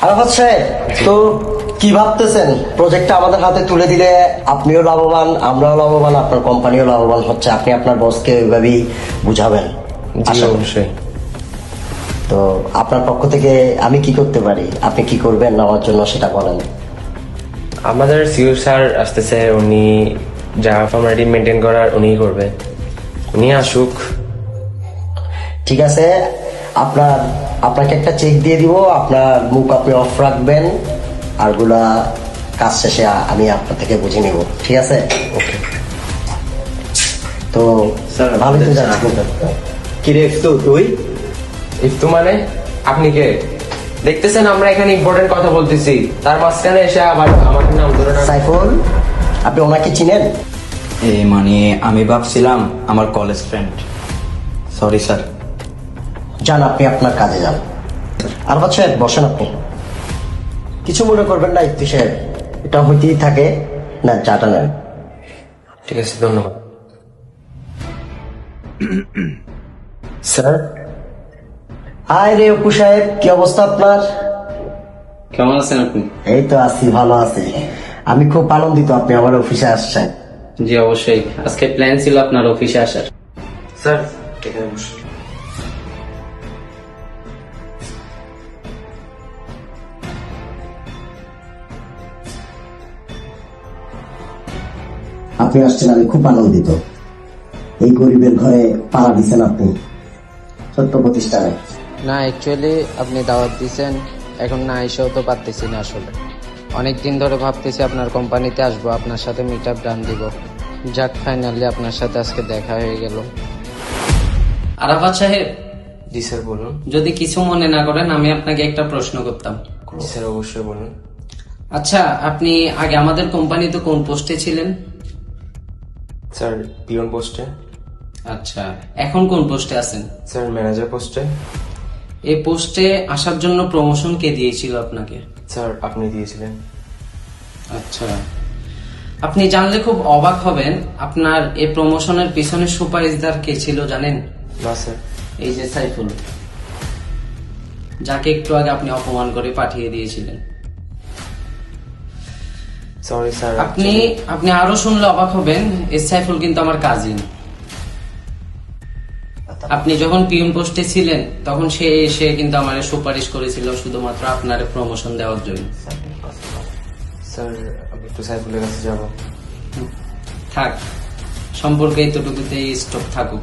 আরাফাত সাহেব, তো কি ভাবতেছেন? প্রজেক্টটা আমাদের হাতে তুলে দিলে আপনিও লাভবান, আমরাও লাভবান, আপনার কোম্পানিও লাভবান হচ্ছে। আপনি আপনার বসকে ওইভাবেই বুঝাবেন। জি অবশ্যই। তো আপনার পক্ষ থেকে আমি কি করতে পারি, আপনি কি করবেন আমার জন্য সেটা বলেন। আমাদের সিইও স্যার আসতেছে, উনি যা ফর্মালিটি মেনটেন করার উনিই করবে, উনি আসুক। ঠিক আছে, আপনাকে একটা চেক দিয়ে দিব, আপনার মুখ আপনি অফ রাখবেন, আরগুলা কাজ শেষে আমি আপনার থেকে বুঝে নিব, ঠিক আছে? ওকে তো স্যার, ভালোই তো যাচ্ছে কিন্তু। কি রে তো তুই? ইফতু মানে আপনি কে? দেখতেছেন আমরা এখানে ইম্পর্টেন্ট কথা বলতেছি, তার মাঝখানে এসে আবার আমাকে নাম ধরে না। সাইফুল, আপনি ওনাকে চিনেন? মানে আমি ভাবছিলাম আমার কলেজ ফ্রেন্ড। Sorry sir. যান, আপনি আপনার কাজে যান। আরফাত সাহেব বসেন আপনি। কিছু মনে করবেন না ইফতি সাহেব, এটা হইতেই থাকে না, চাটা নেন। ঠিক আছে, ধন্যবাদ স্যার। হাই রে অপু সাহেব, কি অবস্থা আপনার? কেমন আছেন আপনি? এই তো আছি, ভালো আছি। আমি খুব আনন্দিত আপনি আমার অফিসে আসছেন। জি অবশ্যই, আজকে প্ল্যান ছিল আপনার অফিসে আসার। স্যার এখানে বসুন। আপনি আসছেন, আমি খুব আনন্দিত। এই গরিবের ঘরে পাড়া দিচ্ছেন আপনি, ছোট্ট প্রতিষ্ঠানে। না, অ্যাকচুয়ালি আপনি দাওয়াত দিয়েছেন, এখন না এসেও তো পারতেছি না। আসলে অনেক দিন ধরে ভাবতেছি আপনার কোম্পানিতে আসবো, আপনার সাথে মিট আপ ডান দিব। যাক, ফাইনালি আপনার সাথে আজকে দেখা হয়ে গেল। আরাফাত সাহেব, জি স্যার বলুন। যদি কিছু মনে না করেন আমি আপনাকে একটা প্রশ্ন করতাম। জি স্যার অবশ্যই বলুন। আচ্ছা, আপনি আগে আমাদের কোম্পানিতে কোন পোস্টে ছিলেন? স্যার পিয়ন পোস্টে। আচ্ছা, এখন কোন পোস্টে আছেন? স্যার ম্যানেজার পোস্টে। এই পোস্টে আসার জন্য প্রমোশন কে দিয়েছিল আপনাকে? স্যার আপনি দিয়েছিলেন। আচ্ছা, আপনি জানলে খুব অবাক হবেন, আপনার এই প্রমোশনের পিছনে সুপারিশদার কে ছিল জানেন? না স্যার। এই যে সাইফুল, যাকে একটু আগে আপনি অপমান করে পাঠিয়ে দিয়েছিলেন। Sorry sir. আপনি আরো শুনলে অবাক হবেন, এই সাইফুল কিন্তু আমার কাজিন। আপনি যখন পিয়ন পোস্টে ছিলেন তখন সে এসে কিন্তু আমার সুপারিশ করেছিল শুধুমাত্র আপনার প্রমোশন দেওয়ার জন্য। স্যার আমি একটু সাইফুলের কাছে যাবো। থাক, সম্পর্কে এতটুকুতেই স্টপ থাকুক।